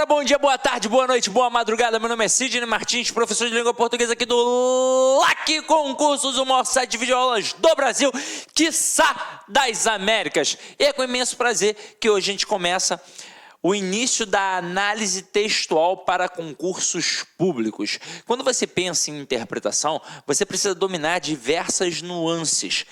galera, bom dia, boa tarde, boa noite, boa madrugada. Meu nome é Sidney Martins, professor de língua portuguesa aqui do LAC Concursos, o maior site de videoaulas do Brasil, quiçá das Américas. E é com imenso prazer que hoje a gente começa o início da análise textual para concursos públicos. Quando você pensa em interpretação, você precisa dominar diversas nuances.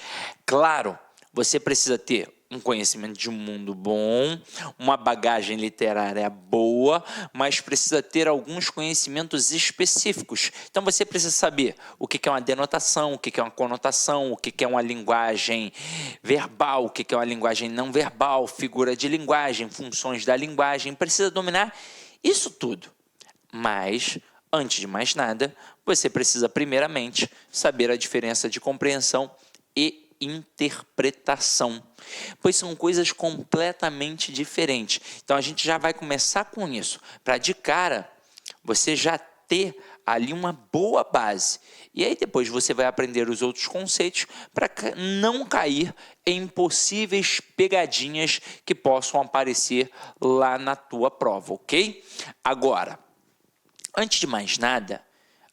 Claro, você precisa ter um conhecimento de mundo bom, uma bagagem literária boa, mas precisa ter alguns conhecimentos específicos. Então você precisa saber o que é uma denotação, o que é uma conotação, o que é uma linguagem verbal, o que é uma linguagem não verbal, figura de linguagem, funções da linguagem. Precisa dominar isso tudo. Mas, antes de mais nada, você precisa primeiramente saber a diferença de compreensão e interpretação, pois são coisas completamente diferentes. Então a gente já vai começar com isso, para de cara você já ter ali uma boa base. E aí depois você vai aprender os outros conceitos para não cair em possíveis pegadinhas que possam aparecer lá na tua prova, ok? Agora, antes de mais nada,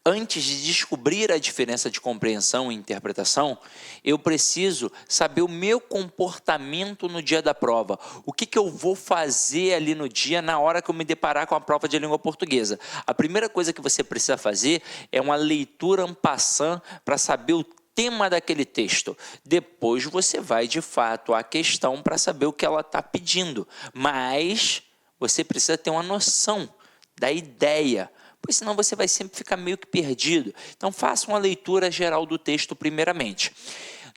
antes de descobrir a diferença de compreensão e interpretação, eu preciso saber o meu comportamento no dia da prova. O que eu vou fazer ali no dia, na hora que eu me deparar com a prova de língua portuguesa. A primeira coisa que você precisa fazer é uma leitura en passant para saber o tema daquele texto. Depois você vai, de fato, à questão para saber o que ela está pedindo. Mas você precisa ter uma noção da ideia, pois senão você vai sempre ficar meio que perdido. Então faça uma leitura geral do texto primeiramente.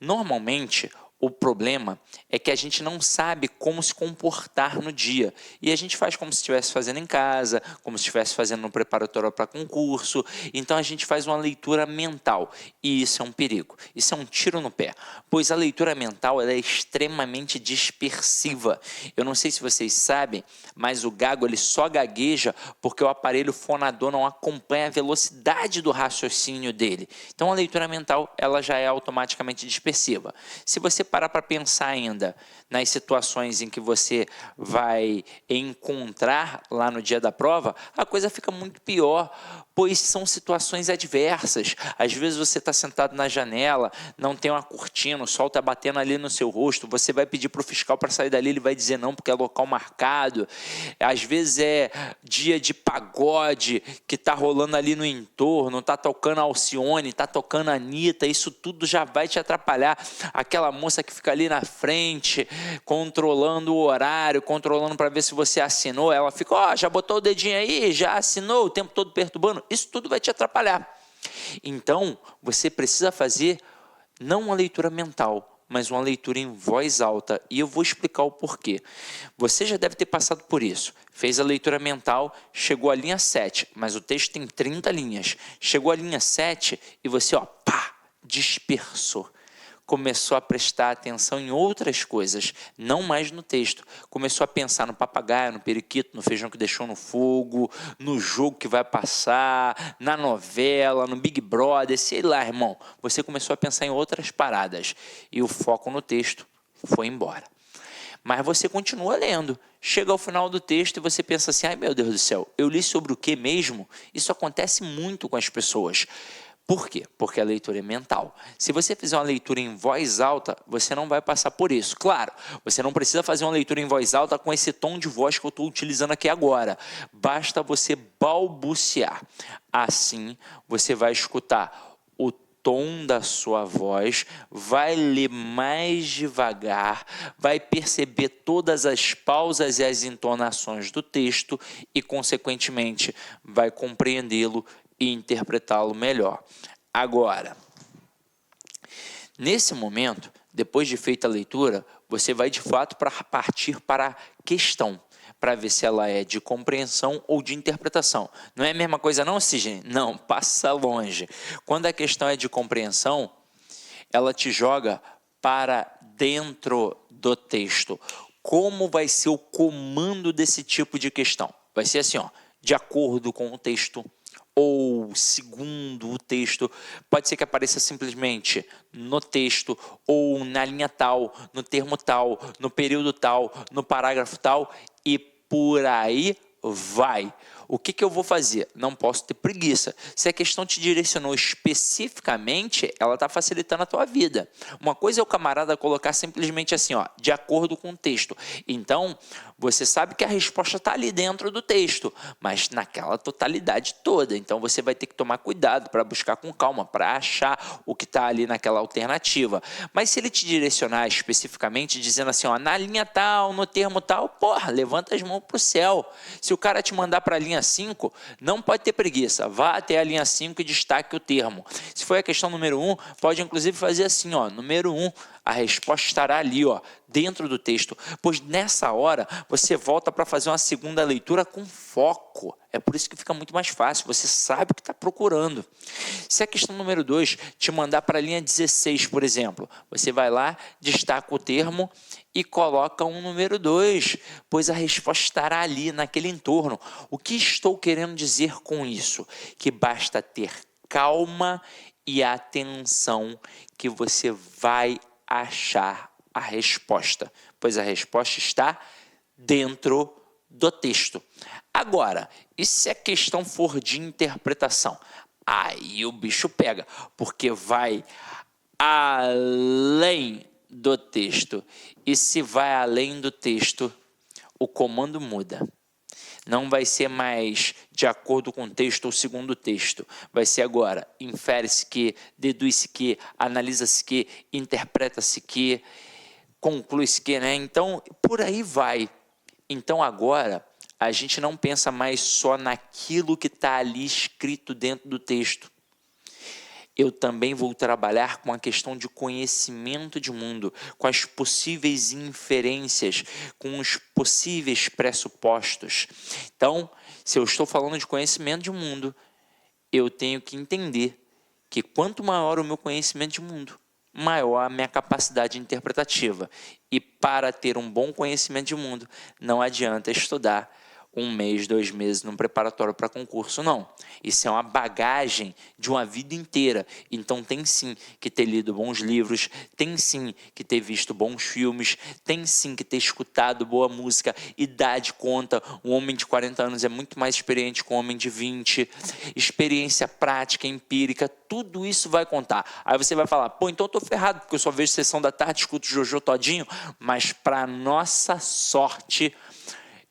Normalmente, o problema é que a gente não sabe como se comportar no dia. E a gente faz como se estivesse fazendo em casa, como se estivesse fazendo no preparatório para concurso. Então a gente faz uma leitura mental. E isso é um perigo. Isso é um tiro no pé. Pois a leitura mental ela é extremamente dispersiva. Eu não sei se vocês sabem, mas o gago ele só gagueja porque o aparelho fonador não acompanha a velocidade do raciocínio dele. Então a leitura mental ela já é automaticamente dispersiva. Se você parar para pensar ainda nas situações em que você vai encontrar lá no dia da prova, a coisa fica muito pior, pois são situações adversas. Às vezes você está sentado na janela, não tem uma cortina, o sol está batendo ali no seu rosto, você vai pedir para o fiscal para sair dali, ele vai dizer não, porque é local marcado. Às vezes é dia de pagode que está rolando ali no entorno, está tocando Alcione, está tocando Anitta, isso tudo já vai te atrapalhar. Aquela moça que fica ali na frente, controlando o horário, controlando para ver se você assinou, ela fica, já botou o dedinho aí, já assinou, o tempo todo perturbando, isso tudo vai te atrapalhar. Então, você precisa fazer não uma leitura mental, mas uma leitura em voz alta, e eu vou explicar o porquê. Você já deve ter passado por isso. Fez a leitura mental, chegou à linha 7, mas o texto tem 30 linhas. Chegou à linha 7 e você, dispersou. Começou a prestar atenção em outras coisas, não mais no texto. Começou a pensar no papagaio, no periquito, no feijão que deixou no fogo, no jogo que vai passar, na novela, no Big Brother, sei lá, irmão. Você começou a pensar em outras paradas e o foco no texto foi embora. Mas você continua lendo. Chega ao final do texto e você pensa assim, ai meu Deus do céu, eu li sobre o que mesmo? Isso acontece muito com as pessoas. Por quê? Porque a leitura é mental. Se você fizer uma leitura em voz alta, você não vai passar por isso. Claro, você não precisa fazer uma leitura em voz alta com esse tom de voz que eu estou utilizando aqui agora. Basta você balbuciar. Assim, você vai escutar o tom da sua voz, vai ler mais devagar, vai perceber todas as pausas e as entonações do texto e, consequentemente, vai compreendê-lo e interpretá-lo melhor. Agora, nesse momento, depois de feita a leitura, você vai de fato partir para a questão, para ver se ela é de compreensão ou de interpretação. Não é a mesma coisa não, Sidney? Não, passa longe. Quando a questão é de compreensão, ela te joga para dentro do texto. Como vai ser o comando desse tipo de questão? Vai ser assim, de acordo com o texto, ou segundo o texto, pode ser que apareça simplesmente no texto, ou na linha tal, no termo tal, no período tal, no parágrafo tal, e por aí vai. O que eu vou fazer? Não posso ter preguiça. Se a questão te direcionou especificamente, ela está facilitando a tua vida. Uma coisa é o camarada colocar simplesmente assim, ó, de acordo com o texto. Então, você sabe que a resposta está ali dentro do texto, mas naquela totalidade toda. Então, você vai ter que tomar cuidado para buscar com calma, para achar o que está ali naquela alternativa. Mas se ele te direcionar especificamente, dizendo assim, ó, na linha tal, no termo tal, porra, levanta as mãos para o céu. Se o cara te mandar para a linha 5, não pode ter preguiça, vá até a linha 5 e destaque o termo. Se for a questão número 1, pode inclusive fazer assim, ó, número 1, a resposta estará ali, ó, dentro do texto, pois nessa hora você volta para fazer uma segunda leitura com foco. É por isso que fica muito mais fácil, você sabe o que está procurando. Se a questão número 2 te mandar para a linha 16, por exemplo, você vai lá, destaca o termo e coloca um número 2, pois a resposta estará ali, naquele entorno. O que estou querendo dizer com isso? Que basta ter calma e atenção que você vai achar a resposta, pois a resposta está dentro do texto. Agora, e se a questão for de interpretação? Aí o bicho pega, porque vai além do texto. E se vai além do texto, o comando muda. Não vai ser mais de acordo com o texto ou segundo o texto. Vai ser agora, infere-se que, deduz-se que, analisa-se que, interpreta-se que, conclui-se que, né? Então, por aí vai. Então, agora, a gente não pensa mais só naquilo que está ali escrito dentro do texto. Eu também vou trabalhar com a questão de conhecimento de mundo, com as possíveis inferências, com os possíveis pressupostos. Então, se eu estou falando de conhecimento de mundo, eu tenho que entender que quanto maior o meu conhecimento de mundo, maior a minha capacidade interpretativa. E para ter um bom conhecimento de mundo, não adianta estudar 1 mês, 2 meses num preparatório para concurso, não. Isso é uma bagagem de uma vida inteira. Então tem sim que ter lido bons livros, tem sim que ter visto bons filmes, tem sim que ter escutado boa música. Idade conta, um homem de 40 anos é muito mais experiente que um homem de 20. Experiência prática, empírica, tudo isso vai contar. Aí você vai falar, pô, então eu tô ferrado, porque eu só vejo Sessão da Tarde, escuto Jojo todinho, mas para nossa sorte,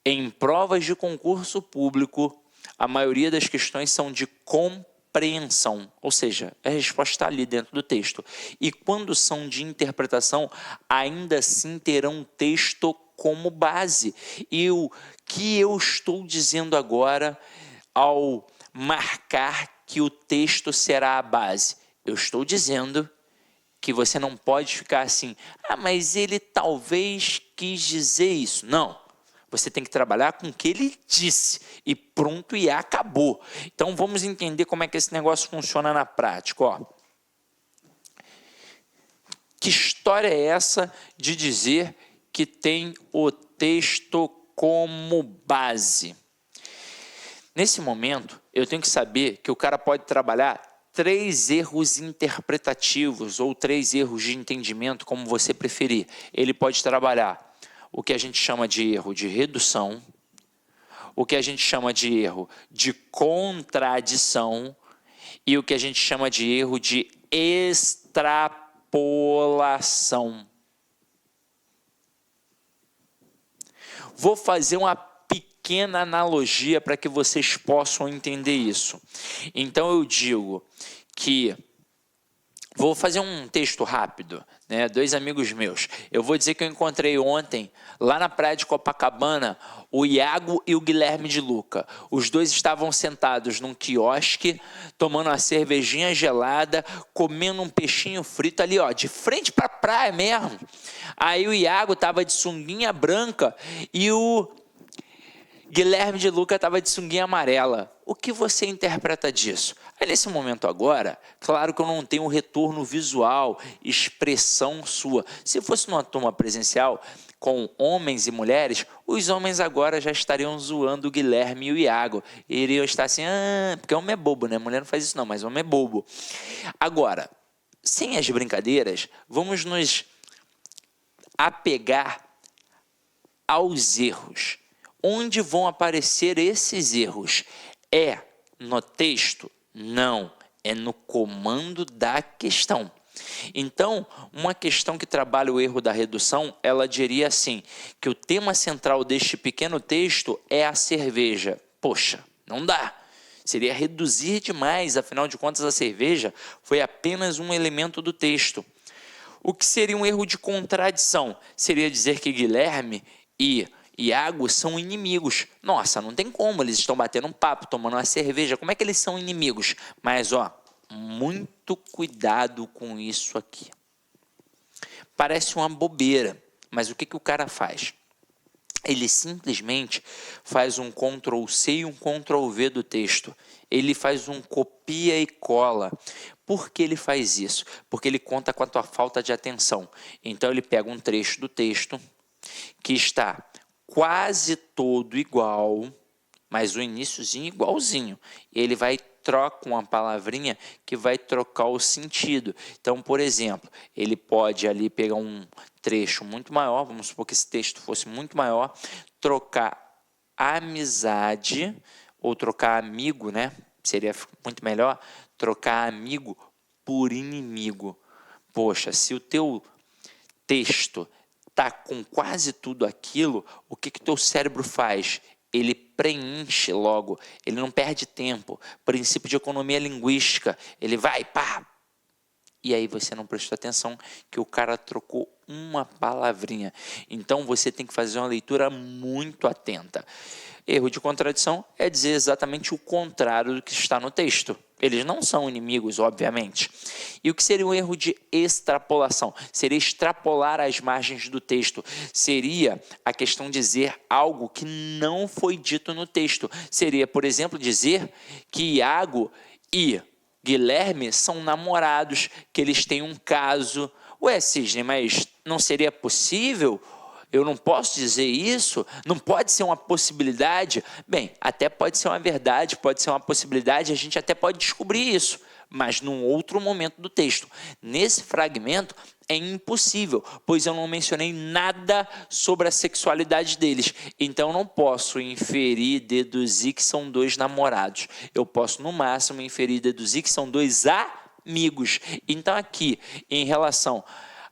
em provas de concurso público, a maioria das questões são de compreensão, ou seja, a resposta está ali dentro do texto. E quando são de interpretação, ainda assim terão texto como base. E o que eu estou dizendo agora ao marcar que o texto será a base? Eu estou dizendo que você não pode ficar assim, mas ele talvez quis dizer isso. Não. Você tem que trabalhar com o que ele disse e pronto, e acabou. Então vamos entender como é que esse negócio funciona na prática. Ó. Que história é essa de dizer que tem o texto como base? Nesse momento, eu tenho que saber que o cara pode trabalhar 3 erros interpretativos ou 3 erros de entendimento, como você preferir. Ele pode trabalhar o que a gente chama de erro de redução, o que a gente chama de erro de contradição e o que a gente chama de erro de extrapolação. Vou fazer uma pequena analogia para que vocês possam entender isso. Então eu digo que vou fazer um texto rápido, né? 2 amigos meus. Eu vou dizer que eu encontrei ontem, lá na praia de Copacabana, o Iago e o Guilherme de Luca. Os dois estavam sentados num quiosque, tomando uma cervejinha gelada, comendo um peixinho frito ali, ó, de frente para a praia mesmo. Aí o Iago estava de sunguinha branca e o Guilherme de Luca estava de sunguinha amarela. O que você interpreta disso? Aí nesse momento agora, claro que eu não tenho retorno visual, expressão sua. Se fosse numa turma presencial com homens e mulheres, os homens agora já estariam zoando o Guilherme e o Iago. Iriam estar assim, porque homem é bobo, né? Mulher não faz isso não, mas homem é bobo. Agora, sem as brincadeiras, vamos nos apegar aos erros. Onde vão aparecer esses erros? É no texto? Não, é no comando da questão. Então, uma questão que trabalha o erro da redução, ela diria assim, que o tema central deste pequeno texto é a cerveja. Poxa, não dá. Seria reduzir demais, afinal de contas a cerveja foi apenas um elemento do texto. O que seria um erro de contradição? Seria dizer que Guilherme e Iago são inimigos. Nossa, não tem como, eles estão batendo um papo, tomando uma cerveja, como é que eles são inimigos? Mas, muito cuidado com isso aqui. Parece uma bobeira, mas o que o cara faz? Ele simplesmente faz um Ctrl+C e um Ctrl+V do texto. Ele faz um copia e cola. Por que ele faz isso? Porque ele conta com a tua falta de atenção. Então ele pega um trecho do texto que está quase todo igual, mas o iniciozinho igualzinho. Ele vai troca uma palavrinha que vai trocar o sentido. Então, por exemplo, ele pode ali pegar um trecho muito maior, vamos supor que esse texto fosse muito maior, trocar amizade, ou trocar amigo, né? Seria muito melhor, trocar amigo por inimigo. Poxa, se o teu texto está com quase tudo aquilo, o que teu cérebro faz? Ele preenche logo, ele não perde tempo. Princípio de economia linguística, ele vai, pá! E aí você não prestou atenção que o cara trocou uma palavrinha. Então você tem que fazer uma leitura muito atenta. Erro de contradição é dizer exatamente o contrário do que está no texto. Eles não são inimigos, obviamente. E o que seria um erro de extrapolação? Seria extrapolar as margens do texto. Seria a questão de dizer algo que não foi dito no texto. Seria, por exemplo, dizer que Iago e Guilherme são namorados, que eles têm um caso. Ué, Cisne, mas não seria possível? Eu não posso dizer isso? Não pode ser uma possibilidade? Bem, até pode ser uma verdade, pode ser uma possibilidade, a gente até pode descobrir isso, mas num outro momento do texto. Nesse fragmento é impossível, pois eu não mencionei nada sobre a sexualidade deles. Então eu não posso inferir, deduzir que são dois namorados. Eu posso, no máximo, inferir, deduzir que são dois amigos. Então aqui, em relação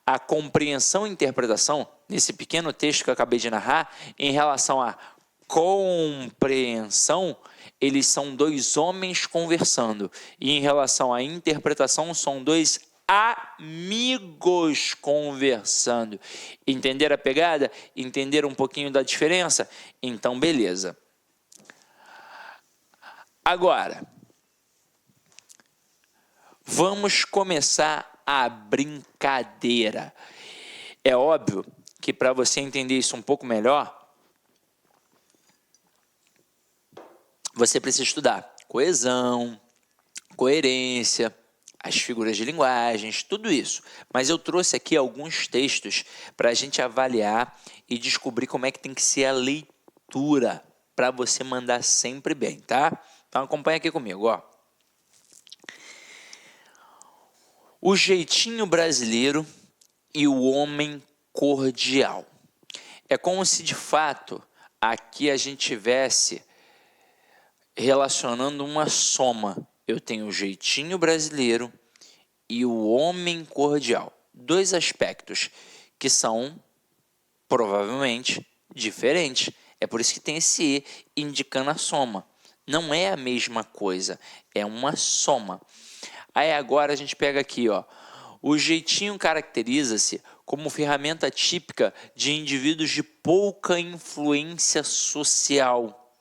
à compreensão e interpretação, nesse pequeno texto que eu acabei de narrar, em relação à compreensão, eles são dois homens conversando. E em relação à interpretação, são dois amigos conversando. Entenderam a pegada? Entenderam um pouquinho da diferença? Então, beleza. Agora, vamos começar a brincadeira. É óbvio que para você entender isso um pouco melhor, você precisa estudar coesão, coerência, as figuras de linguagens, tudo isso. Mas eu trouxe aqui alguns textos para a gente avaliar e descobrir como é que tem que ser a leitura para você mandar sempre bem, tá? Então acompanha aqui comigo, ó. O jeitinho brasileiro e o homem cordial. É como se, de fato, aqui a gente tivesse relacionando uma soma. Eu tenho o jeitinho brasileiro e o homem cordial. Dois aspectos que são, provavelmente, diferentes. É por isso que tem esse E indicando a soma. Não é a mesma coisa, é uma soma. Aí agora a gente pega aqui, ó. O jeitinho caracteriza-se como ferramenta típica de indivíduos de pouca influência social.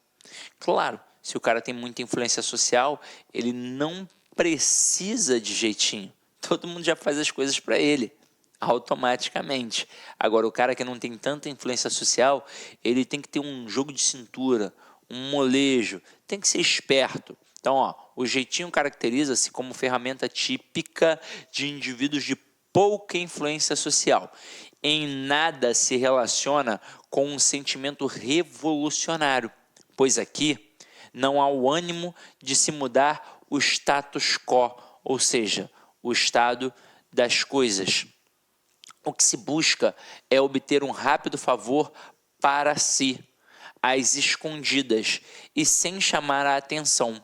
Claro, se o cara tem muita influência social, ele não precisa de jeitinho. Todo mundo já faz as coisas para ele, automaticamente. Agora, o cara que não tem tanta influência social, ele tem que ter um jogo de cintura, um molejo, tem que ser esperto. Então, ó, o jeitinho caracteriza-se como ferramenta típica de indivíduos de pouca influência social. Em nada se relaciona com um sentimento revolucionário, pois aqui não há o ânimo de se mudar o status quo, ou seja, o estado das coisas. O que se busca é obter um rápido favor para si. às escondidas e sem chamar a atenção.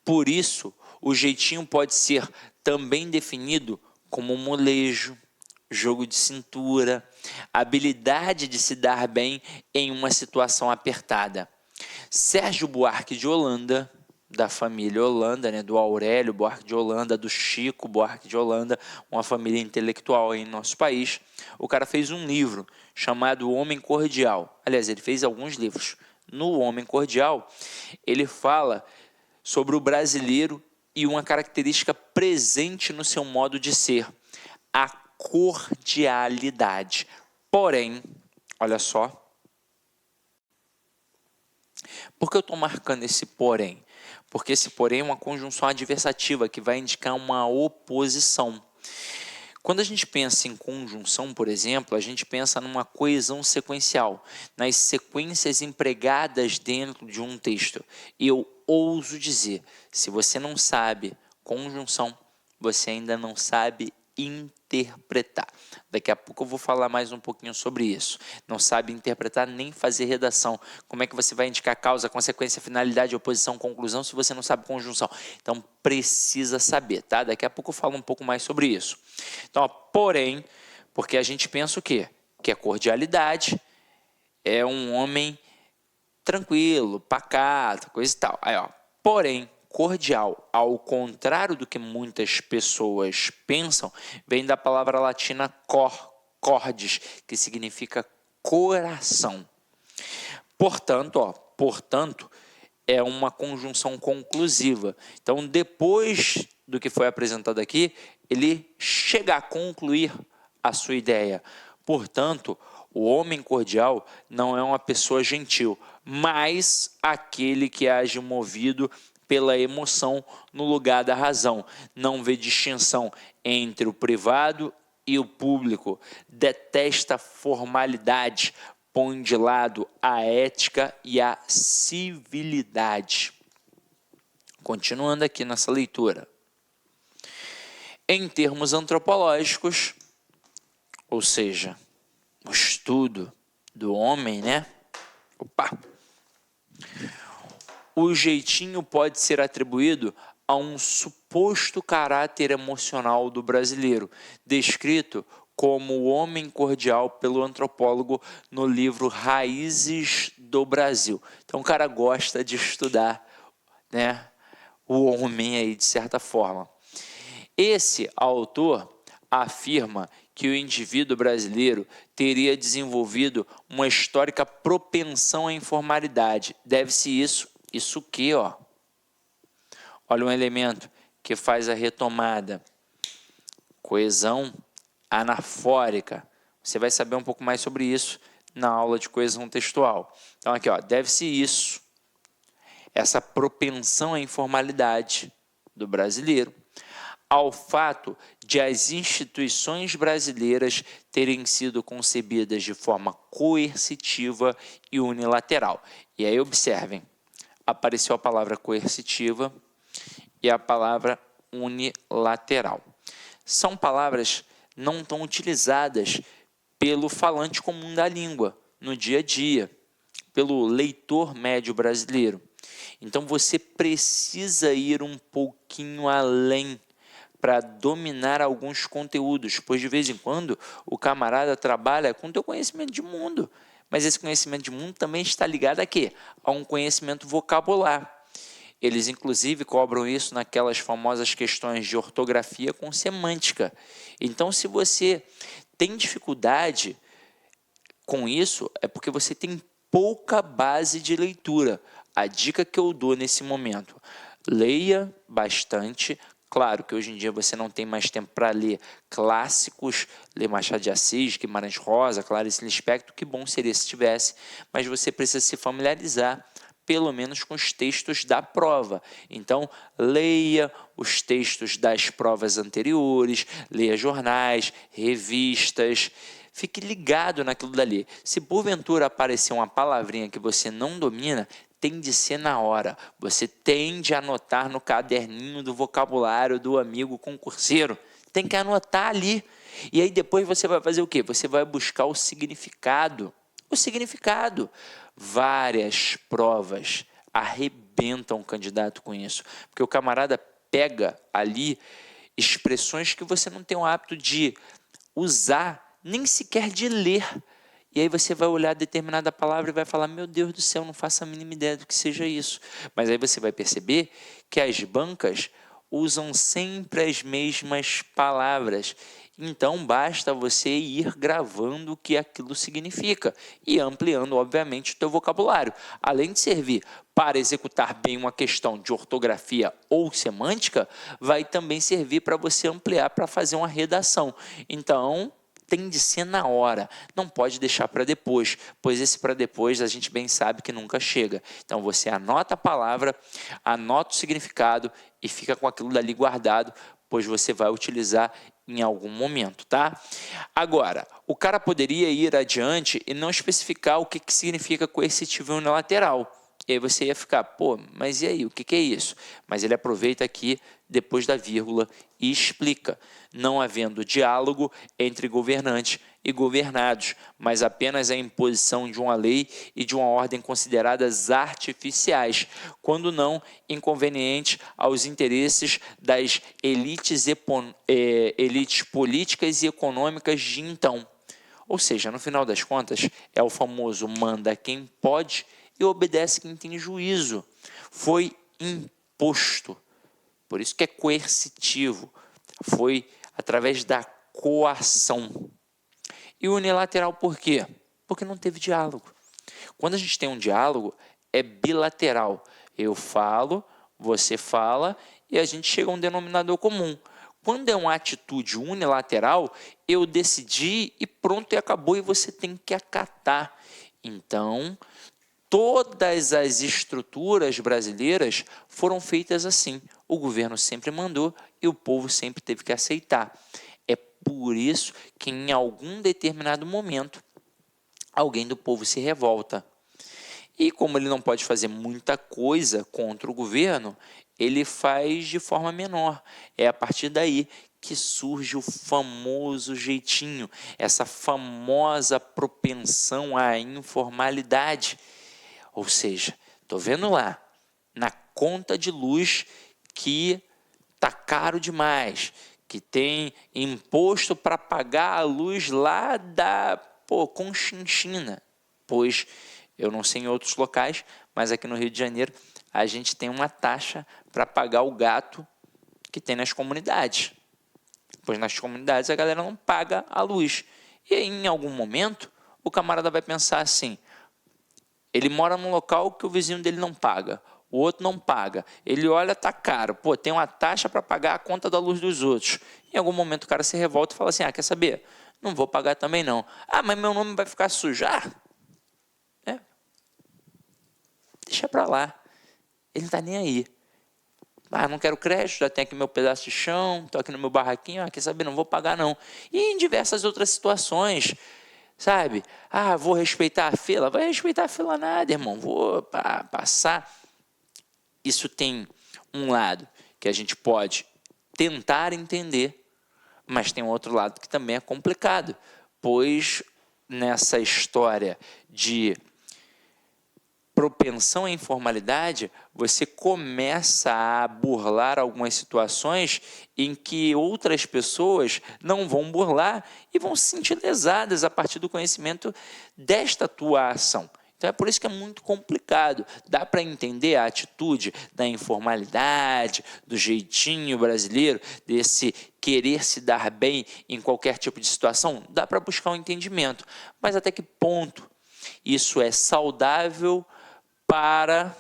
Por isso, o jeitinho pode ser também definido como molejo, jogo de cintura, habilidade de se dar bem em uma situação apertada. Sérgio Buarque de Holanda, da família Holanda, né, do Aurélio Buarque de Holanda, do Chico Buarque de Holanda, uma família intelectual em nosso país. O cara fez um livro chamado O Homem Cordial. Aliás, ele fez alguns livros. No Homem Cordial, ele fala sobre o brasileiro e uma característica presente no seu modo de ser, a cordialidade. Porém, olha só, por que eu estou marcando esse porém? Porque esse porém é uma conjunção adversativa que vai indicar uma oposição. Quando a gente pensa em conjunção, por exemplo, a gente pensa numa coesão sequencial, nas sequências empregadas dentro de um texto. E eu ouso dizer, se você não sabe conjunção, você ainda não sabe interpretar. Daqui a pouco eu vou falar mais um pouquinho sobre isso. Não sabe interpretar nem fazer redação. Como é que você vai indicar causa, consequência, finalidade, oposição, conclusão, se você não sabe conjunção? Então, precisa saber, tá? Daqui a pouco eu falo um pouco mais sobre isso. Então, ó, porém, porque a gente pensa o quê? Que a cordialidade é um homem tranquilo, pacato, coisa e tal. Aí, ó, porém, cordial, ao contrário do que muitas pessoas pensam, vem da palavra latina cordis, que significa coração. Portanto, é uma conjunção conclusiva. Então, depois do que foi apresentado aqui, ele chega a concluir a sua ideia. Portanto, o homem cordial não é uma pessoa gentil, mas aquele que age movido pela emoção no lugar da razão. Não vê distinção entre o privado e o público. Detesta formalidade, põe de lado a ética e a civilidade. Continuando aqui nessa leitura. Em termos antropológicos, ou seja, o estudo do homem, né? O jeitinho pode ser atribuído a um suposto caráter emocional do brasileiro, descrito como o homem cordial pelo antropólogo no livro Raízes do Brasil. Então o cara gosta de estudar, né, o homem aí de certa forma. Esse autor afirma que o indivíduo brasileiro teria desenvolvido uma histórica propensão à informalidade. Deve-se isso que, ó. Olha um elemento que faz a retomada. Coesão anafórica. Você vai saber um pouco mais sobre isso na aula de coesão textual. Então aqui, ó, deve-se isso, essa propensão à informalidade do brasileiro, ao fato de as instituições brasileiras terem sido concebidas de forma coercitiva e unilateral. E aí observem, apareceu a palavra coercitiva e a palavra unilateral. São palavras não tão utilizadas pelo falante comum da língua, no dia a dia, pelo leitor médio brasileiro. Então você precisa ir um pouquinho além para dominar alguns conteúdos, pois de vez em quando o camarada trabalha com o teu conhecimento de mundo, mas esse conhecimento de mundo também está ligado a quê? A um conhecimento vocabular. Eles, inclusive, cobram isso naquelas famosas questões de ortografia com semântica. Então, se você tem dificuldade com isso, é porque você tem pouca base de leitura. A dica que eu dou nesse momento, leia bastante. Claro que hoje em dia você não tem mais tempo para ler clássicos, ler Machado de Assis, Guimarães Rosa, Clarice Lispector, que bom seria se tivesse, mas você precisa se familiarizar pelo menos com os textos da prova. Então, leia os textos das provas anteriores, leia jornais, revistas, fique ligado naquilo dali. Se porventura aparecer uma palavrinha que você não domina, tem de ser na hora. Você tem de anotar no caderninho do vocabulário do amigo concurseiro. Tem que anotar ali. E aí depois você vai fazer o quê? Você vai buscar o significado. O significado. Várias provas arrebentam o candidato com isso, porque o camarada pega ali expressões que você não tem o hábito de usar, nem sequer de ler. E aí você vai olhar determinada palavra e vai falar, meu Deus do céu, não faço a mínima ideia do que seja isso. Mas aí você vai perceber que as bancas usam sempre as mesmas palavras. Então basta você ir gravando o que aquilo significa e ampliando, obviamente, o teu vocabulário. Além de servir para executar bem uma questão de ortografia ou semântica, vai também servir para você ampliar para fazer uma redação. Então, tem de ser na hora, não pode deixar para depois, pois esse para depois a gente bem sabe que nunca chega. Então você anota a palavra, anota o significado e fica com aquilo dali guardado, pois você vai utilizar em algum momento, tá? Agora, o cara poderia ir adiante e não especificar o que significa coercitivo unilateral. E aí você ia ficar, pô, mas e aí, o que é isso? Mas ele aproveita aqui, depois da vírgula, e explica. Não havendo diálogo entre governantes e governados, mas apenas a imposição de uma lei e de uma ordem consideradas artificiais, quando não inconvenientes aos interesses das elites políticas e econômicas de então. Ou seja, no final das contas, é o famoso manda quem pode e obedece quem tem juízo. Foi imposto. Por isso que é coercitivo. Foi através da coação. E unilateral por quê? Porque não teve diálogo. Quando a gente tem um diálogo, é bilateral. Eu falo, você fala e a gente chega a um denominador comum. Quando é uma atitude unilateral, eu decidi e pronto, e acabou, e você tem que acatar. Então, todas as estruturas brasileiras foram feitas assim. O governo sempre mandou e o povo sempre teve que aceitar. É por isso que em algum determinado momento alguém do povo se revolta. E como ele não pode fazer muita coisa contra o governo, ele faz de forma menor. É a partir daí que surge o famoso jeitinho, essa famosa propensão à informalidade. Ou seja, estou vendo lá, na conta de luz, que está caro demais, que tem imposto para pagar a luz lá da Conchinchina, pois eu não sei em outros locais, mas aqui no Rio de Janeiro a gente tem uma taxa para pagar o gato que tem nas comunidades, pois nas comunidades a galera não paga a luz. E aí, em algum momento, o camarada vai pensar assim, ele mora num local que o vizinho dele não paga, o outro não paga. Ele olha, tá caro. Pô, tem uma taxa para pagar a conta da luz dos outros. Em algum momento o cara se revolta e fala assim, quer saber? Não vou pagar também não. Mas meu nome vai ficar sujo. Deixa para lá. Ele não está nem aí. Não quero crédito, já tenho aqui meu pedaço de chão, estou aqui no meu barraquinho, quer saber? Não vou pagar não. E em diversas outras situações, sabe? Vou respeitar a fila. Vai respeitar a fila nada, irmão. Vou passar. Isso tem um lado que a gente pode tentar entender, mas tem um outro lado que também é complicado, pois nessa história de propensão à informalidade, você começa a burlar algumas situações em que outras pessoas não vão burlar e vão se sentir lesadas a partir do conhecimento desta tua ação. Então é por isso que é muito complicado. Dá para entender a atitude da informalidade, do jeitinho brasileiro, desse querer se dar bem em qualquer tipo de situação? Dá para buscar um entendimento. Mas até que ponto isso é saudável para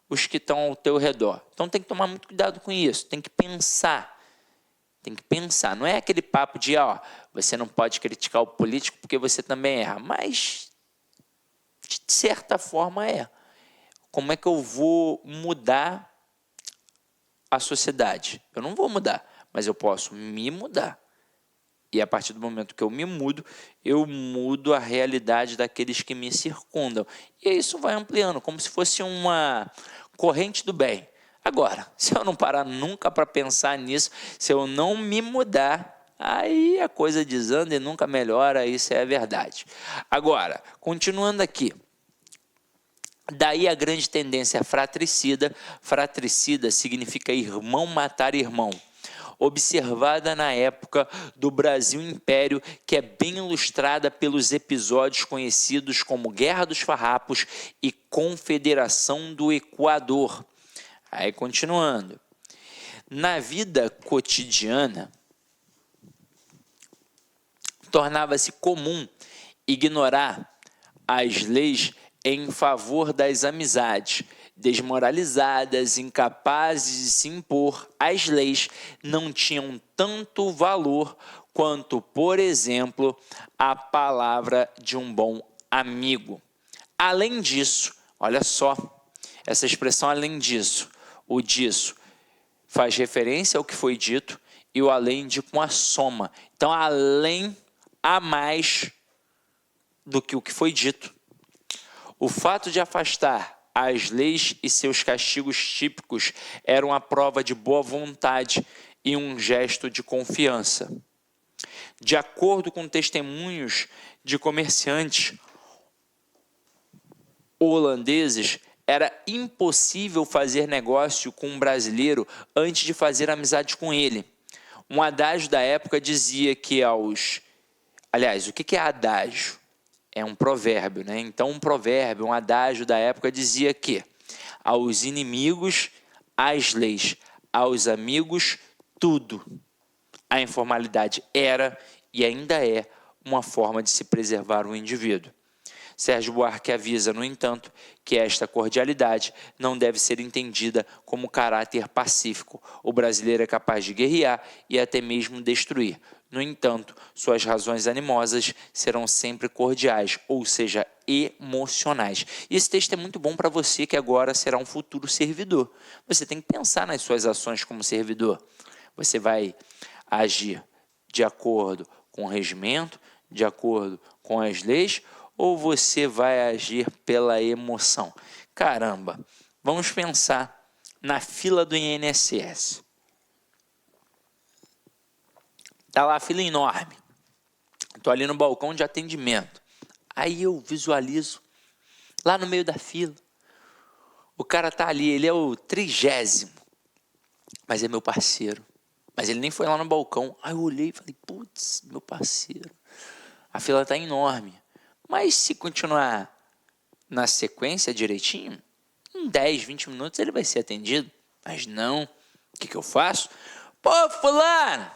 os que estão ao teu redor? Então tem que tomar muito cuidado com isso, tem que pensar. Tem que pensar. Não é aquele papo de, você não pode criticar o político porque você também erra. Mas de certa forma Como é que eu vou mudar a sociedade? Eu não vou mudar, mas eu posso me mudar. E a partir do momento que eu me mudo, eu mudo a realidade daqueles que me circundam. E isso vai ampliando, como se fosse uma corrente do bem. Agora, se eu não parar nunca para pensar nisso, se eu não me mudar, aí a coisa desanda e nunca melhora, isso é a verdade. Agora, continuando aqui. Daí a grande tendência fratricida. Fratricida significa irmão matar irmão, observada na época do Brasil Império, que é bem ilustrada pelos episódios conhecidos como Guerra dos Farrapos e Confederação do Equador. Aí continuando. Na vida cotidiana, tornava-se comum ignorar as leis em favor das amizades. Desmoralizadas, incapazes de se impor, as leis não tinham tanto valor quanto, por exemplo, a palavra de um bom amigo. Além disso, olha só, essa expressão além disso, o disso, faz referência ao que foi dito e o além indica uma soma. Então, além, a mais do que o que foi dito. O fato de afastar as leis e seus castigos típicos eram a prova de boa vontade e um gesto de confiança. De acordo com testemunhos de comerciantes holandeses, era impossível fazer negócio com um brasileiro antes de fazer amizade com ele. Um adágio da época dizia que Aliás, o que é adágio? É um provérbio, né? Então, um provérbio, um adágio da época dizia que aos inimigos, as leis, aos amigos, tudo. A informalidade era e ainda é uma forma de se preservar o indivíduo. Sérgio Buarque avisa, no entanto, que esta cordialidade não deve ser entendida como caráter pacífico. O brasileiro é capaz de guerrear e até mesmo destruir. No entanto, suas razões animosas serão sempre cordiais, ou seja, emocionais. E esse texto é muito bom para você que agora será um futuro servidor. Você tem que pensar nas suas ações como servidor. Você vai agir de acordo com o regimento, de acordo com as leis, ou você vai agir pela emoção? Caramba, vamos pensar na fila do INSS. Está lá a fila enorme. Estou ali no balcão de atendimento. Aí eu visualizo, lá no meio da fila, o cara está ali, ele é o 30º, mas é meu parceiro. Mas ele nem foi lá no balcão. Aí eu olhei e falei, putz, meu parceiro. A fila está enorme. Mas se continuar na sequência direitinho, em 10, 20 minutos ele vai ser atendido. Mas não, o que eu faço? Pô, fulano,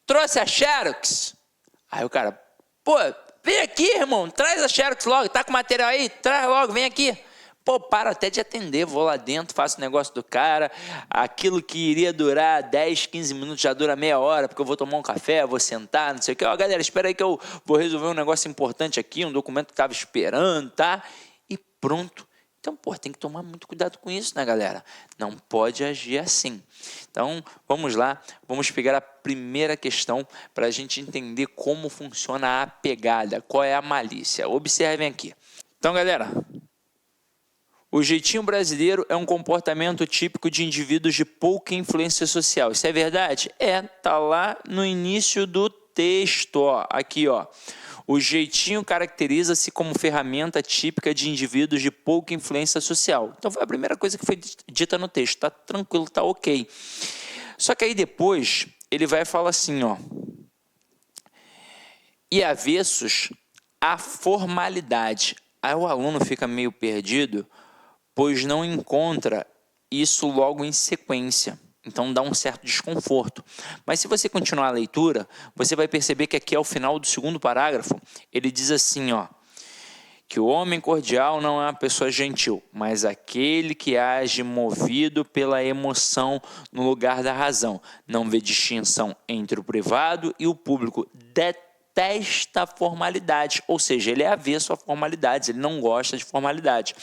trouxe a Xerox? Aí o cara, pô, vem aqui, irmão, traz a Xerox logo, tá com material aí? Traz logo, vem aqui. Pô, paro até de atender, vou lá dentro, faço o negócio do cara, aquilo que iria durar 10, 15 minutos já dura meia hora, porque eu vou tomar um café, vou sentar, não sei o que. Ó, galera, espera aí que eu vou resolver um negócio importante aqui, um documento que estava esperando, tá? E pronto. Então, pô, tem que tomar muito cuidado com isso, né, galera? Não pode agir assim. Então, vamos lá, vamos pegar a primeira questão para a gente entender como funciona a pegada, qual é a malícia. Observem aqui. Então, galera, o jeitinho brasileiro é um comportamento típico de indivíduos de pouca influência social. Isso é verdade? Tá lá no início do texto, ó. Aqui, ó. O jeitinho caracteriza-se como ferramenta típica de indivíduos de pouca influência social. Então, foi a primeira coisa que foi dita no texto. Tá tranquilo, tá ok. Só que aí depois, ele vai falar assim, ó. E avessos à formalidade. Aí o aluno fica meio perdido, pois não encontra isso logo em sequência. Então dá um certo desconforto. Mas se você continuar a leitura, você vai perceber que aqui ao final do segundo parágrafo, ele diz assim, ó, que o homem cordial não é uma pessoa gentil, mas aquele que age movido pela emoção no lugar da razão. Não vê distinção entre o privado e o público. Detesta formalidades, ou seja, ele é avesso a formalidades, ele não gosta de formalidade.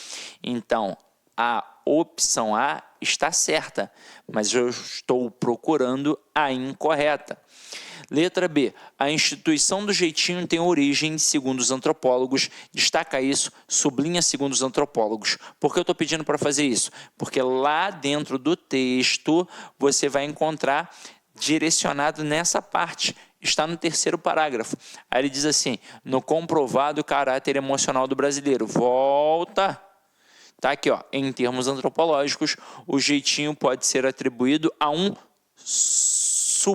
Então, a opção A está certa, mas eu estou procurando a incorreta. Letra B. A instituição do jeitinho tem origem, segundo os antropólogos. Destaca isso, sublinha segundo os antropólogos. Por que eu estou pedindo para fazer isso? Porque lá dentro do texto você vai encontrar direcionado nessa parte. Está no terceiro parágrafo. Aí ele diz assim, no comprovado caráter emocional do brasileiro. Volta Tá aqui, ó, em termos antropológicos, o jeitinho pode ser atribuído a um suposto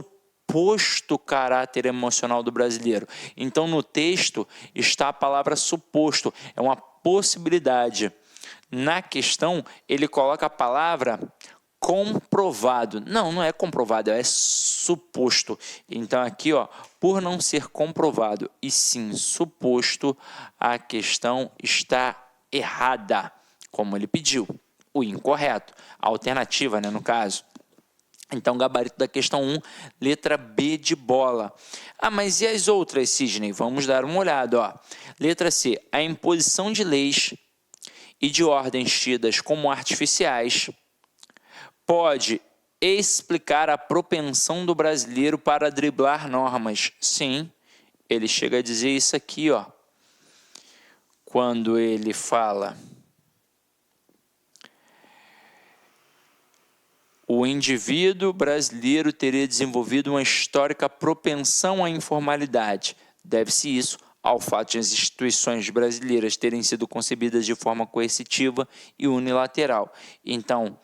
caráter emocional do brasileiro. Então, no texto está a palavra suposto, é uma possibilidade. Na questão, ele coloca a palavra comprovado. Não é comprovado, é suposto. Então, aqui, ó, por não ser comprovado e sim suposto, a questão está errada, como ele pediu. O incorreto. A alternativa, né, no caso. Então, gabarito da questão 1, letra B de bola. Ah, mas e as outras, Sidney? Vamos dar uma olhada, ó. Letra C, a imposição de leis e de ordens tidas como artificiais pode explicar a propensão do brasileiro para driblar normas. Sim, ele chega a dizer isso aqui, ó. Quando ele fala: o indivíduo brasileiro teria desenvolvido uma histórica propensão à informalidade. Deve-se isso ao fato de as instituições brasileiras terem sido concebidas de forma coercitiva e unilateral. Então,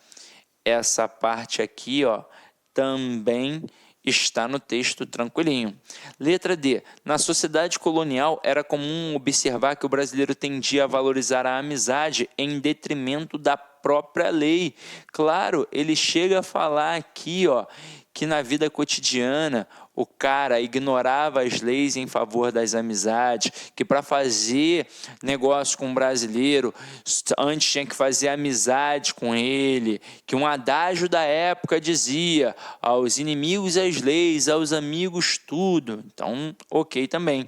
essa parte aqui, ó, também está no texto tranquilinho. Letra D. Na sociedade colonial, era comum observar que o brasileiro tendia a valorizar a amizade em detrimento da própria lei. Claro, ele chega a falar aqui, ó, que na vida cotidiana o cara ignorava as leis em favor das amizades, que para fazer negócio com um brasileiro, antes tinha que fazer amizade com ele, que um adágio da época dizia: aos inimigos as leis, aos amigos tudo. Então, ok também.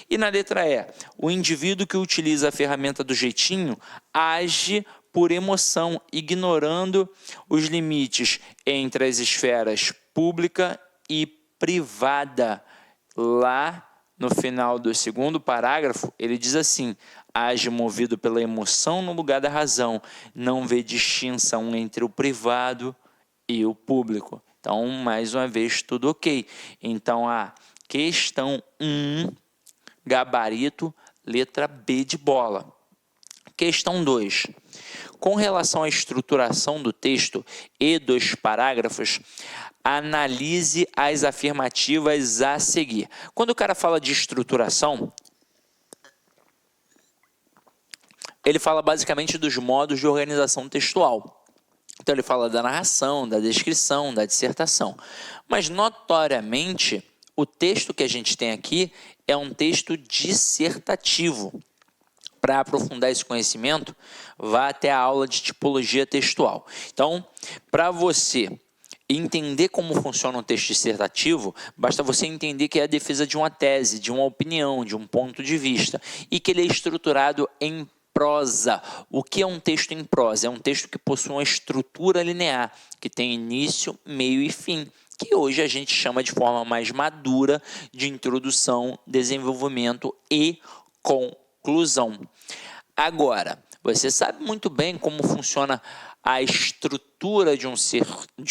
E na letra E, o indivíduo que utiliza a ferramenta do jeitinho age por emoção, ignorando os limites entre as esferas pública e privada. Lá no final do segundo parágrafo, ele diz assim: age movido pela emoção no lugar da razão, não vê distinção entre o privado e o público. Então, mais uma vez, tudo ok. Então, a questão 1, gabarito, letra B de bola. Questão 2. Com relação à estruturação do texto e dos parágrafos, analise as afirmativas a seguir. Quando o cara fala de estruturação, ele fala basicamente dos modos de organização textual. Então, ele fala da narração, da descrição, da dissertação. Mas, notoriamente, o texto que a gente tem aqui é um texto dissertativo. Para aprofundar esse conhecimento, vá até a aula de tipologia textual. Então, para você entender como funciona um texto dissertativo, basta você entender que é a defesa de uma tese, de uma opinião, de um ponto de vista, e que ele é estruturado em prosa. O que é um texto em prosa? É um texto que possui uma estrutura linear, que tem início, meio e fim, que hoje a gente chama de forma mais madura de introdução, desenvolvimento e conclusão. Agora, você sabe muito bem como funciona a estrutura de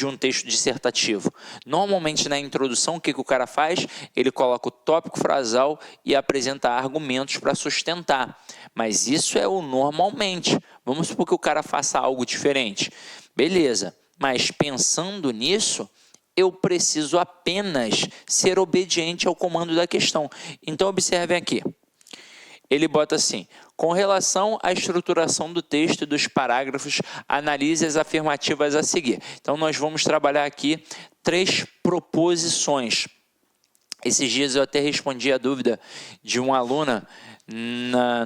um texto dissertativo. Normalmente, na introdução, o que o cara faz? Ele coloca o tópico frasal e apresenta argumentos para sustentar. Mas isso é o normalmente. Vamos supor que o cara faça algo diferente. Beleza, mas pensando nisso, eu preciso apenas ser obediente ao comando da questão. Então, observem aqui. Ele bota assim: com relação à estruturação do texto e dos parágrafos, analise as afirmativas a seguir. Então, nós vamos trabalhar aqui 3 proposições. Esses dias eu até respondi a dúvida de uma aluna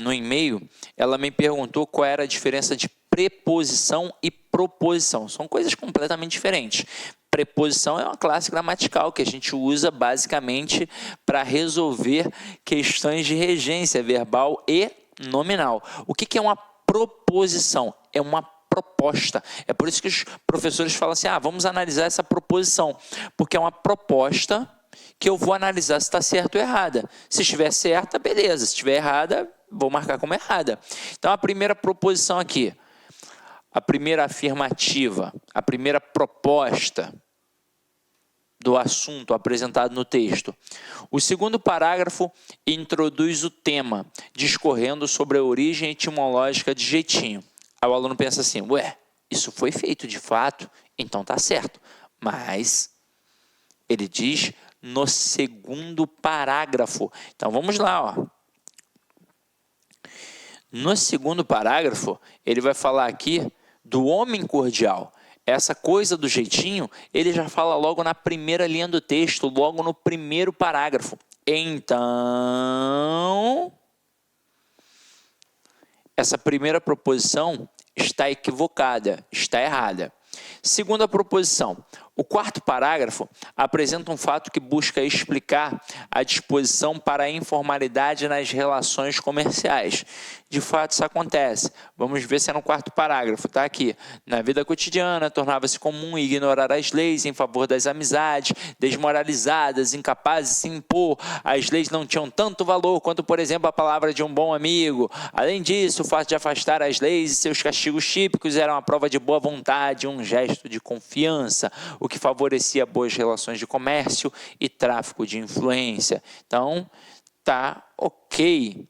no e-mail. Ela me perguntou qual era a diferença de preposição e proposição. São coisas completamente diferentes. Preposição é uma classe gramatical que a gente usa basicamente para resolver questões de regência verbal e nominal. O que é uma proposição? É uma proposta. É por isso que os professores falam assim: vamos analisar essa proposição, porque é uma proposta que eu vou analisar se está certa ou errada. Se estiver certa, beleza. Se estiver errada, vou marcar como errada. Então, a primeira proposição aqui, a primeira afirmativa, a primeira proposta do assunto apresentado no texto. O segundo parágrafo introduz o tema, discorrendo sobre a origem etimológica de jeitinho. Aí o aluno pensa assim, ué, isso foi feito de fato, então tá certo. Mas ele diz no segundo parágrafo. Então vamos lá, ó. No segundo parágrafo, ele vai falar aqui do homem cordial. Essa coisa do jeitinho, ele já fala logo na primeira linha do texto, logo no primeiro parágrafo. Então, essa primeira proposição está equivocada, está errada. Segunda proposição, o quarto parágrafo apresenta um fato que busca explicar a disposição para a informalidade nas relações comerciais. De fato, isso acontece. Vamos ver se é no quarto parágrafo, tá aqui. Na vida cotidiana, tornava-se comum ignorar as leis em favor das amizades, desmoralizadas, incapazes de se impor. As leis não tinham tanto valor quanto, por exemplo, a palavra de um bom amigo. Além disso, o fato de afastar as leis e seus castigos típicos eram uma prova de boa vontade, um gesto de confiança, o que favorecia boas relações de comércio e tráfico de influência. Então, tá ok.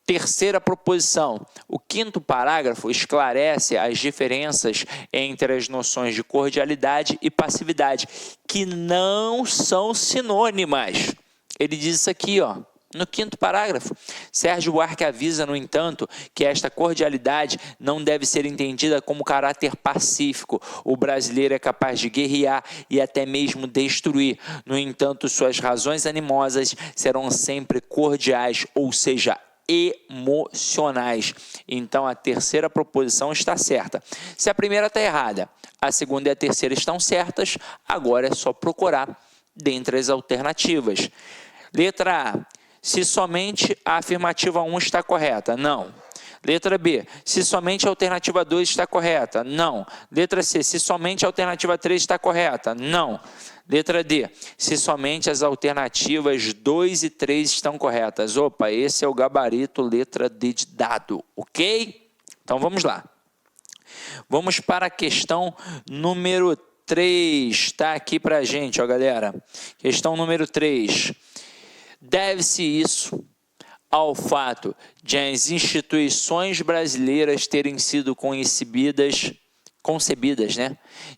Terceira proposição, o quinto parágrafo esclarece as diferenças entre as noções de cordialidade e passividade, que não são sinônimas. Ele diz isso aqui, ó, no quinto parágrafo. Sérgio Buarque avisa, no entanto, que esta cordialidade não deve ser entendida como caráter pacífico. O brasileiro é capaz de guerrear e até mesmo destruir. No entanto, suas razões animosas serão sempre cordiais, ou seja, emocionais. Então, a terceira proposição está certa. Se a primeira está errada, a segunda e a terceira estão certas, agora é só procurar dentre as alternativas. Letra A. Se somente a afirmativa 1 está correta, não. Letra B, se somente a alternativa 2 está correta, não. Letra C, se somente a alternativa 3 está correta, não. Letra D, se somente as alternativas 2 e 3 estão corretas. Opa, esse é o gabarito letra D de dado, ok? Então vamos lá. Vamos para a questão número 3, está aqui para a gente, ó galera. Questão número 3. Deve-se isso ao fato de as instituições brasileiras terem sido concebidas,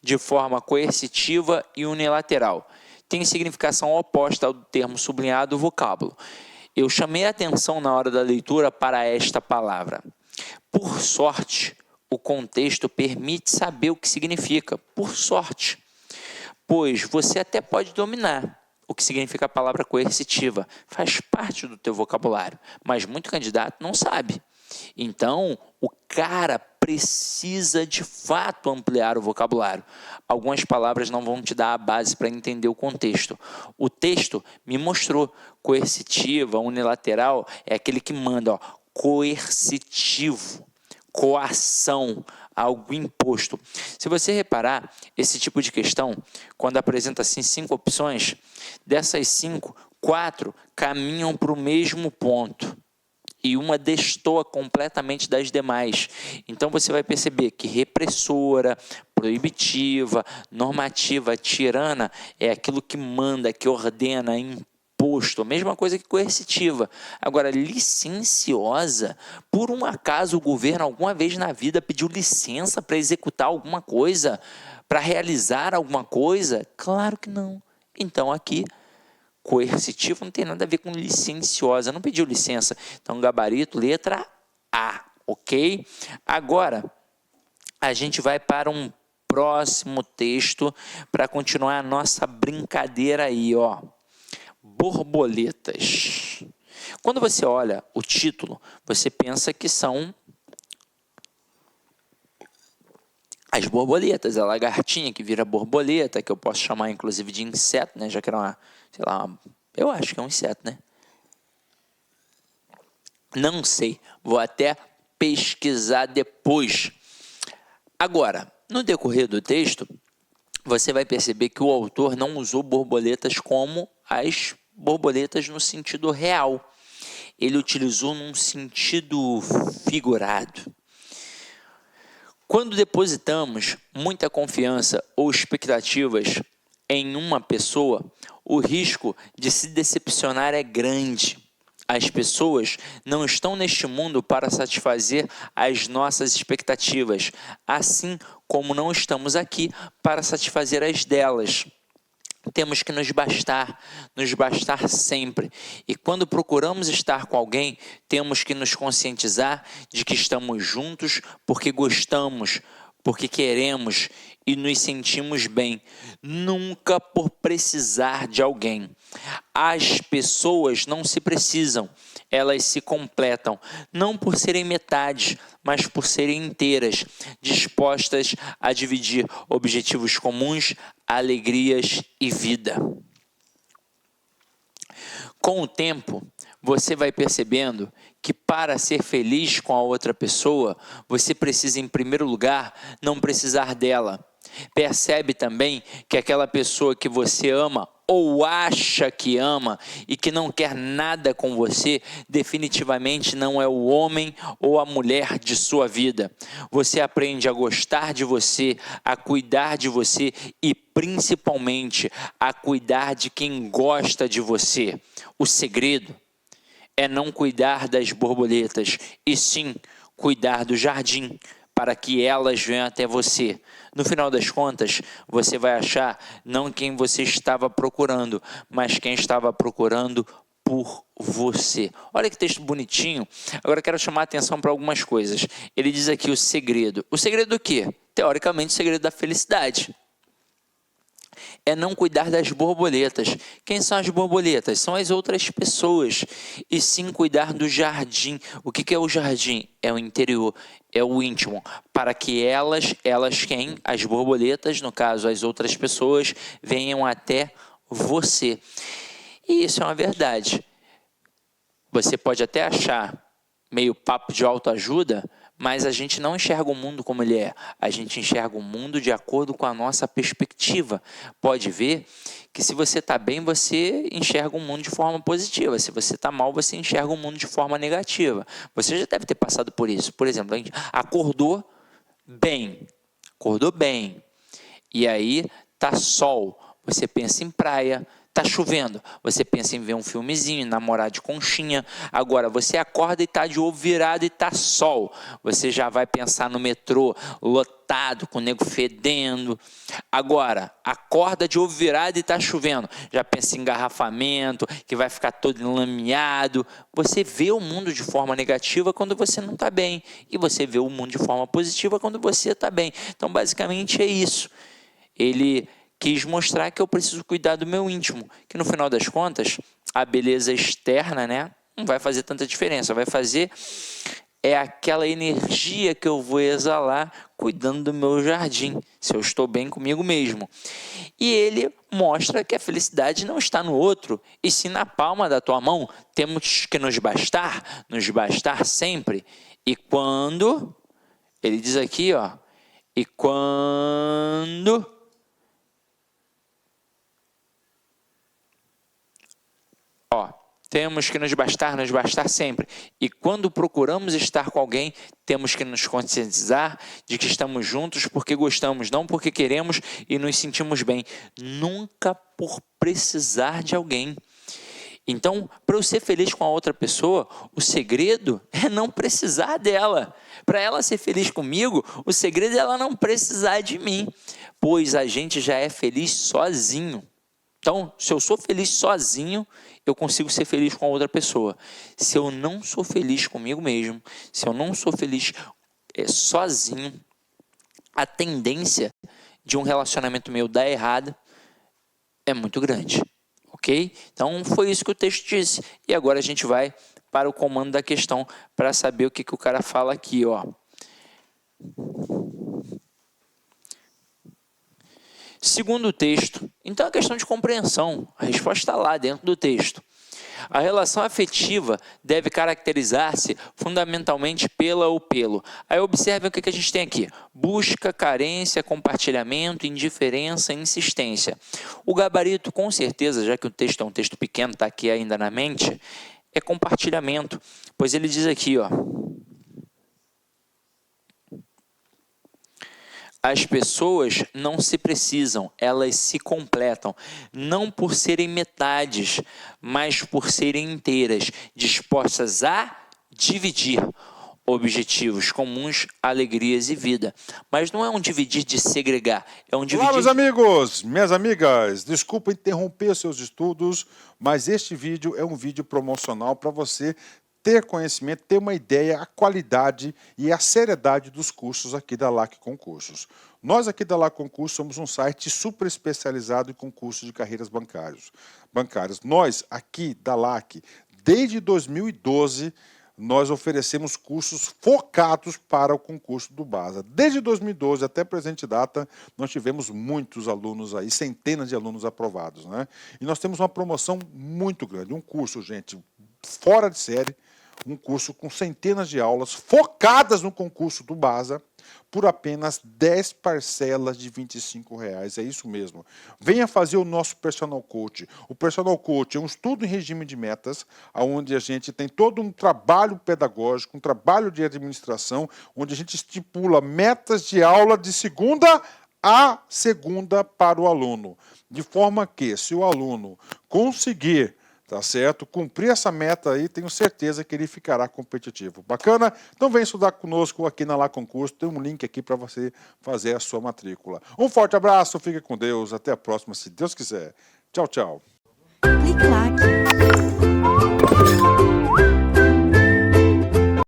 de forma coercitiva e unilateral. Tem significação oposta ao termo sublinhado, vocábulo. Eu chamei a atenção na hora da leitura para esta palavra. Por sorte, o contexto permite saber o que significa. Por sorte. Pois você até pode dominar o que significa a palavra coercitiva, faz parte do teu vocabulário, mas muito candidato não sabe. Então, o cara precisa de fato ampliar o vocabulário. Algumas palavras não vão te dar a base para entender o contexto. O texto me mostrou, coercitiva, unilateral, é aquele que manda, ó, coercitivo, coação, algo imposto. Se você reparar, esse tipo de questão, quando apresenta assim 5 opções, dessas 5, 4 caminham para o mesmo ponto e uma destoa completamente das demais. Então você vai perceber que repressora, proibitiva, normativa, tirana é aquilo que manda, que ordena, imposto, a mesma coisa que coercitiva. Agora, licenciosa, por um acaso o governo alguma vez na vida pediu licença para executar alguma coisa, para realizar alguma coisa? Claro que não. Então aqui, coercitivo não tem nada a ver com licenciosa, não pediu licença. Então, gabarito, letra A, ok? Agora, a gente vai para um próximo texto para continuar a nossa brincadeira aí, ó. Borboletas. Quando você olha o título, você pensa que são as borboletas, a lagartinha que vira borboleta, que eu posso chamar inclusive de inseto, né? Já que era uma, sei lá, eu acho que é um inseto, né? Não sei, vou até pesquisar depois. Agora, no decorrer do texto, você vai perceber que o autor não usou borboletas como as borboletas no sentido real. Ele utilizou num sentido figurado. Quando depositamos muita confiança ou expectativas em uma pessoa, o risco de se decepcionar é grande. As pessoas não estão neste mundo para satisfazer as nossas expectativas, assim como não estamos aqui para satisfazer as delas. Temos que nos bastar sempre. E quando procuramos estar com alguém, temos que nos conscientizar de que estamos juntos porque gostamos, porque queremos e nos sentimos bem, nunca por precisar de alguém. As pessoas não se precisam, elas se completam, não por serem metades, mas por serem inteiras, dispostas a dividir objetivos comuns, alegrias e vida. Com o tempo, você vai percebendo que para ser feliz com a outra pessoa, você precisa, em primeiro lugar, não precisar dela. Percebe também que aquela pessoa que você ama ou acha que ama e que não quer nada com você, definitivamente não é o homem ou a mulher de sua vida. Você aprende a gostar de você, a cuidar de você e principalmente a cuidar de quem gosta de você. O segredo é não cuidar das borboletas, e sim cuidar do jardim, para que elas venham até você. No final das contas, você vai achar não quem você estava procurando, mas quem estava procurando por você. Olha que texto bonitinho. Agora eu quero chamar a atenção para algumas coisas. Ele diz aqui o segredo. O segredo do quê? Teoricamente, o segredo da felicidade é não cuidar das borboletas. Quem são as borboletas? São as outras pessoas. E sim cuidar do jardim. O que é o jardim? É o interior, é o íntimo. Para que elas quem? As borboletas, no caso as outras pessoas, venham até você. E isso é uma verdade. Você pode até achar meio papo de autoajuda, mas a gente não enxerga o mundo como ele é. A gente enxerga o mundo de acordo com a nossa perspectiva. Pode ver que se você está bem, você enxerga o mundo de forma positiva. Se você está mal, você enxerga o mundo de forma negativa. Você já deve ter passado por isso. Por exemplo, a gente acordou bem. E aí tá sol. Você pensa em praia. Tá chovendo, você pensa em ver um filmezinho, namorar de conchinha. Agora, você acorda e tá de ovo virado e tá sol. Você já vai pensar no metrô lotado, com o nego fedendo. Agora, acorda de ovo virado e tá chovendo. Já pensa em engarrafamento, que vai ficar todo enlameado. Você vê o mundo de forma negativa quando você não tá bem. E você vê o mundo de forma positiva quando você tá bem. Então, basicamente é isso. Ele quis mostrar que eu preciso cuidar do meu íntimo, que no final das contas, a beleza externa, né, não vai fazer tanta diferença, vai fazer aquela energia que eu vou exalar cuidando do meu jardim, se eu estou bem comigo mesmo. E ele mostra que a felicidade não está no outro, e sim na palma da tua mão. Temos que nos bastar sempre. E quando, ele diz aqui, e quando temos que nos bastar sempre. E quando procuramos estar com alguém, temos que nos conscientizar de que estamos juntos porque gostamos, não porque queremos e nos sentimos bem. Nunca por precisar de alguém. Então, para eu ser feliz com a outra pessoa, o segredo é não precisar dela. Para ela ser feliz comigo, o segredo é ela não precisar de mim, pois a gente já é feliz sozinho. Então, se eu sou feliz sozinho, eu consigo ser feliz com a outra pessoa. Se eu não sou feliz comigo mesmo, se eu não sou feliz sozinho, a tendência de um relacionamento meu dar errado é muito grande, ok? Então, foi isso que o texto disse. E agora a gente vai para o comando da questão para saber o que o cara fala aqui, Segundo o texto, então é questão de compreensão, a resposta está lá dentro do texto. A relação afetiva deve caracterizar-se fundamentalmente pela ou pelo. Aí observe o que a gente tem aqui: busca, carência, compartilhamento, indiferença, insistência. O gabarito, com certeza, já que o texto é um texto pequeno, está aqui ainda na mente, é compartilhamento, pois ele diz aqui, As pessoas não se precisam, elas se completam, não por serem metades, mas por serem inteiras, dispostas a dividir objetivos comuns, alegrias e vida. Mas não é um dividir de segregar, é um dividir... Olá, meus amigos, minhas amigas, desculpa interromper seus estudos, mas este vídeo é um vídeo promocional para você ter conhecimento, ter uma ideia, a qualidade e a seriedade dos cursos aqui da LAC Concursos. Nós aqui da LAC Concursos somos um site super especializado em concursos de carreiras bancárias. Nós aqui da LAC, desde 2012, nós oferecemos cursos focados para o concurso do BASA. Desde 2012 até a presente data, nós tivemos muitos alunos aí, centenas de alunos aprovados, né? E nós temos uma promoção muito grande, um curso, gente, fora de série, um curso com centenas de aulas focadas no concurso do BASA, por apenas 10 parcelas de R$25. É isso mesmo. Venha fazer o nosso Personal Coach. O Personal Coach é um estudo em regime de metas, onde a gente tem todo um trabalho pedagógico, um trabalho de administração, onde a gente estipula metas de aula de segunda a segunda para o aluno. De forma que, se o aluno conseguir, tá certo, cumprir essa meta aí, tenho certeza que ele ficará competitivo. Bacana? Então vem estudar conosco aqui na LAC Concurso, tem um link aqui para você fazer a sua matrícula. Um forte abraço, fique com Deus, até a próxima, se Deus quiser. Tchau, tchau. Clique lá.